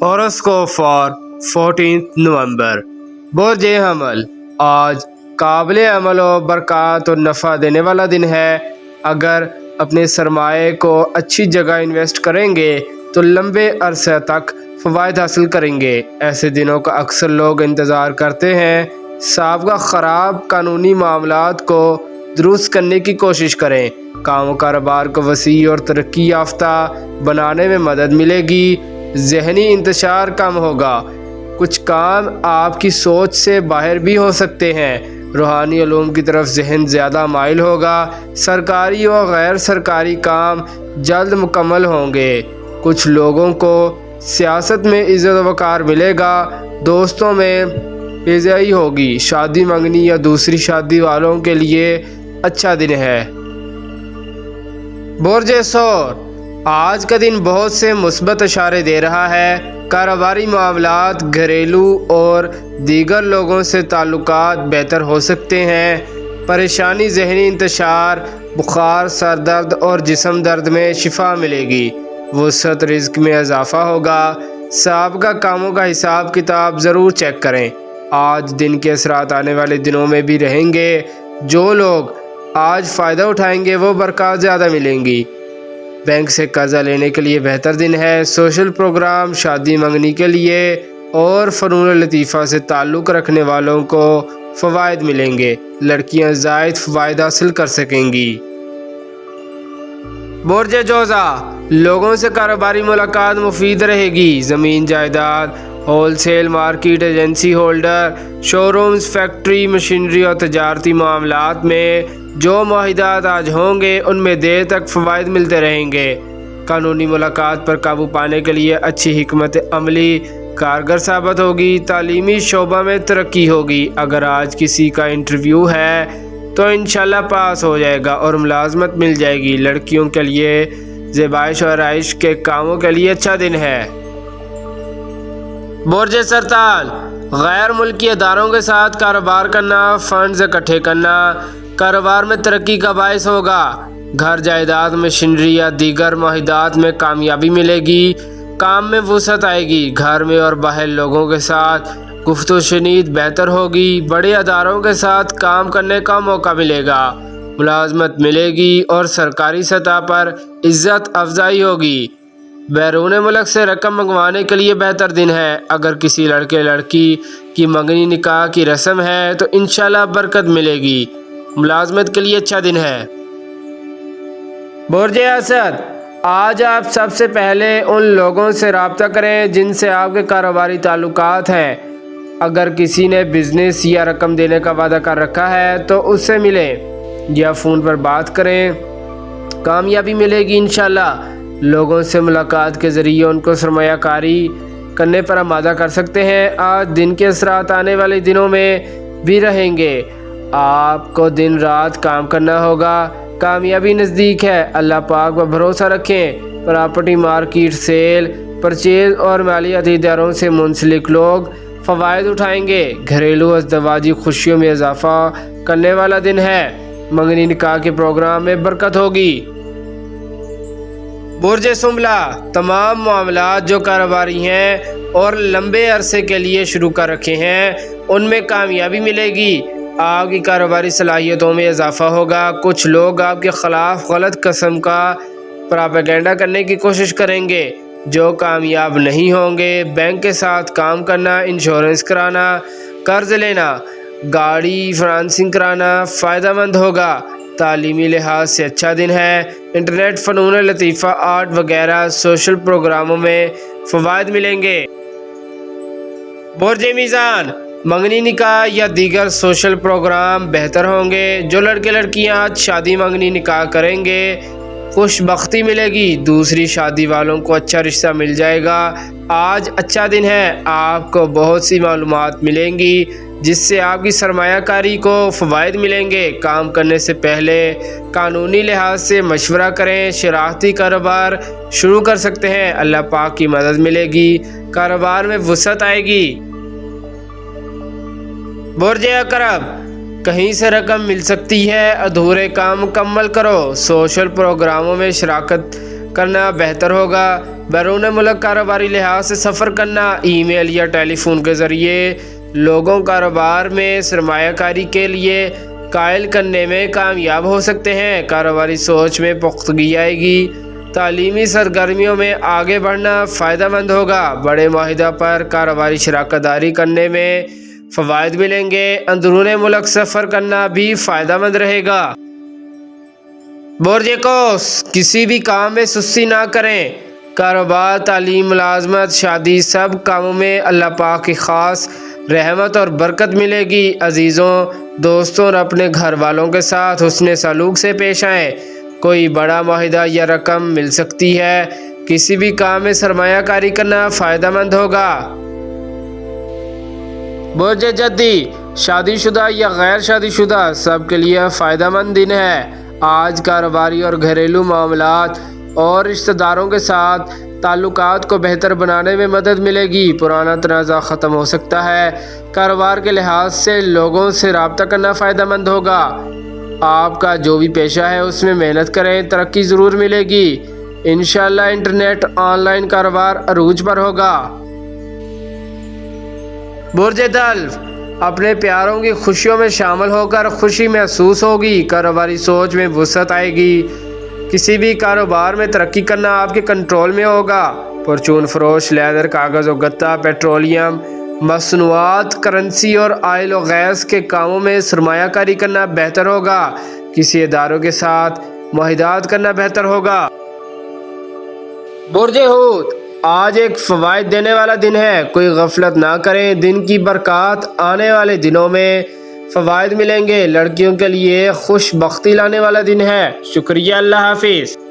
Horoscope for 14 नवंबर। बुर्ज हमल आज काबिल अमल और बरक़ात और नफ़ा देने वाला दिन है। अगर अपने सरमाए को अच्छी जगह इन्वेस्ट करेंगे तो लंबे अरसे तक फ़वाइद हासिल करेंगे। ऐसे दिनों का अक्सर लोग इंतज़ार करते हैं। साबका ख़राब कानूनी मामलात को दुरुस्त करने की कोशिश करें। काम कारोबार को वसी और तरक्की याफ्ता बनाने में मदद मिलेगी। ज़हनी इंतशार कम होगा। कुछ काम आपकी सोच से बाहर भी हो सकते हैं। रूहानी उलूम की तरफ जहन ज़्यादा माइल होगा। सरकारी और गैर सरकारी काम जल्द मुकम्मल होंगे। कुछ लोगों को सियासत में इज़्ज़त वक़ार मिलेगा। दोस्तों में बेज़ाई होगी। शादी मंगनी या दूसरी शादी वालों के लिए अच्छा दिन है। बुर्ज सौर आज का दिन बहुत से मुस्बत इशारे दे रहा है। कारोबारी मामलात, घरेलू और दीगर लोगों से ताल्लुकात बेहतर हो सकते हैं। परेशानी, ज़हनी इंतशार, बुखार, सर दर्द और जिस्म दर्द में शिफा मिलेगी। वुसअत रिज़्क में इजाफ़ा होगा। साबका कामों का हिसाब किताब ज़रूर चेक करें। आज दिन के असरात आने वाले दिनों में भी रहेंगे। जो लोग आज फ़ायदा उठाएंगे वो बरक़ात ज़्यादा मिलेंगी। बैंक से कर्जा लेने के लिए बेहतर दिन है। सोशल प्रोग्राम, शादी मंगनी के लिए और फ़नून लतीफ़ा से ताल्लुक़ रखने वालों को फ़वाइद मिलेंगे। लड़कियां ज़ायद फ़वाइद हासिल कर सकेंगी। बुर्ज जोज़ा लोगों से कारोबारी मुलाकात मुफीद रहेगी। ज़मीन जायदाद, wholesale market, agency holder, showrooms, factory, machinery और तजारती मामलात में जो मुआहिदात आज होंगे उनमें देर तक फ़वाइद मिलते रहेंगे। कानूनी मुलाकात पर काबू पाने के लिए अच्छी हिकमत अमली कारगर साबित होगी। तालीमी शोबा में तरक्की होगी। अगर आज किसी का इंटरव्यू है तो इंशाल्लाह पास हो जाएगा और मुलाजमत मिल जाएगी। लड़कियों के लिए ज़ेबाइश और आइश के कामों के लिए अच्छा दिन है। बुर्ज सरताल गैर मुल्की अदारों के साथ कारोबार करना, फंड्स इकट्ठे करना कारोबार में तरक्की का बायस होगा। घर, जायदाद, मशीनरी या दीगर मुआहिदात में कामयाबी मिलेगी। काम में वुसअत आएगी। घर में और बाहर लोगों के साथ गुफ्तगू शनीद बेहतर होगी। बड़े अदारों के साथ काम करने का मौका मिलेगा। मुलाजमत मिलेगी और सरकारी सतह पर इज़्ज़त अफजाई होगी। बैरून मुल्क से रकम मंगवाने के लिए बेहतर दिन है। अगर किसी लड़के लड़की की मंगनी निकाह की रस्म है तो इंशाल्लाह बरकत मिलेगी। मुलाजमत के लिए अच्छा दिन है। बुर्ज असद आज आप सबसे पहले उन लोगों से रब्ता करें जिनसे आपके कारोबारी ताल्लुकात हैं। अगर किसी ने बिजनेस या रकम देने का वादा कर रखा है तो उससे मिलें या फ़ोन पर बात करें। कामयाबी मिलेगी इंशाल्लाह। लोगों से मुलाकात के ज़रिए उनको सरमायाकारी करने पर आमादा कर सकते हैं। आज दिन के असरात आने वाले दिनों में भी रहेंगे। आपको दिन रात काम करना होगा। कामयाबी नज़दीक है। अल्लाह पाक पर भरोसा रखें। प्रॉपर्टी मार्केट, सेल, परचेज और मालियाती इदारों से मुंसलिक लोग फ़वाइद उठाएंगे। घरेलू अज़दवाजी खुशियों में इजाफ़ा करने वाला दिन है। मंगनी निकाह के प्रोग्राम में बरकत होगी। बुर्ज सुमला तमाम मामलात जो कारोबारी हैं और लंबे अरसे के लिए शुरू कर रखे हैं उनमें कामयाबी मिलेगी। आपकी कारोबारी सलाहियतों में इजाफ़ा होगा। कुछ लोग आपके ख़िलाफ़ गलत किस्म का प्रोपेगेंडा करने की कोशिश करेंगे जो कामयाब नहीं होंगे। बैंक के साथ काम करना, इंश्योरेंस कराना, कर्ज लेना, गाड़ी फाइनेंसिंग कराना फ़ायदेमंद होगा। तालीमी लिहाज से अच्छा दिन है। इंटरनेट, फ़नून लतीफ़ा, आर्ट वगैरह सोशल प्रोग्रामों में फ़वाइद मिलेंगे। बुर्ज मीज़ान मंगनी निकाह या दीगर सोशल प्रोग्राम बेहतर होंगे। जो लड़के लड़कियां आज शादी मंगनी निकाह करेंगे खुशबख्ती मिलेगी। दूसरी शादी वालों को अच्छा रिश्ता मिल जाएगा। आज अच्छा दिन है। आपको बहुत सी मालूमात मिलेंगी जिससे आपकी सरमायाकारी को फ़वाइद मिलेंगे। काम करने से पहले कानूनी लिहाज से मशवरा करें। शरारती कारोबार शुरू कर सकते हैं। अल्लाह पाक की मदद मिलेगी। कारोबार में वुसअत आएगी। बुर्ज अकरब कहीं से रकम मिल सकती है। अधूरे काम मुकम्मल करो। सोशल प्रोग्रामों में शराकत کرنا بہتر ہوگا۔ بیرون ملک کاروباری لحاظ سے سفر کرنا، ای میل یا ٹیلی فون کے ذریعے لوگوں کاروبار میں سرمایہ کاری کے لیے قائل کرنے میں کامیاب ہو سکتے ہیں۔ کاروباری سوچ میں پختگی آئے گی۔ تعلیمی سرگرمیوں میں آگے بڑھنا فائدہ مند ہوگا۔ بڑے معاہدہ پر کاروباری شراکت داری کرنے میں فوائد ملیں گے۔ اندرون ملک سفر کرنا بھی فائدہ مند رہے گا۔ برج قوس، کسی بھی کام میں سستی نہ کریں۔ کاروبار، تعلیم، ملازمت، شادی، سب کاموں میں اللہ پاک کی خاص رحمت اور برکت ملے گی۔ عزیزوں، دوستوں اور اپنے گھر والوں کے ساتھ حسن سلوک سے پیش آئیں۔ کوئی بڑا معاہدہ یا رقم مل سکتی ہے۔ کسی بھی کام میں سرمایہ کاری کرنا فائدہ مند ہوگا۔ برج جدی، شادی شدہ یا غیر شادی شدہ سب کے لیے فائدہ مند دن ہے۔ آج کاروباری اور گھریلو معاملات اور رشتہ داروں کے ساتھ تعلقات کو بہتر بنانے میں مدد ملے گی۔ پرانا تنازع ختم ہو سکتا ہے۔ کاروبار کے لحاظ سے لوگوں سے رابطہ کرنا فائدہ مند ہوگا۔ آپ کا جو بھی پیشہ ہے اس میں محنت کریں، ترقی ضرور ملے گی۔ انشاءاللہ انٹرنیٹ آن لائن کاروبار عروج پر ہوگا۔ برج دلو، اپنے پیاروں کی خوشیوں میں شامل ہو کر خوشی محسوس ہوگی۔ کاروباری سوچ میں وسعت آئے گی۔ کسی بھی کاروبار میں ترقی کرنا آپ کے کنٹرول میں ہوگا۔ پرچون فروش، لیدر، کاغذ و گتا، پیٹرولیم، مصنوعات، کرنسی اور آئل و گیس کے کاموں میں سرمایہ کاری کرنا بہتر ہوگا۔ کسی اداروں کے ساتھ معاہدات کرنا بہتر ہوگا۔ برج حوت، آج ایک فوائد دینے والا دن ہے، کوئی غفلت نہ کریں۔ دن کی برکات، آنے والے دنوں میں فوائد ملیں گے۔ لڑکیوں کے لیے خوش بختی لانے والا دن ہے۔ شکریہ، اللہ حافظ۔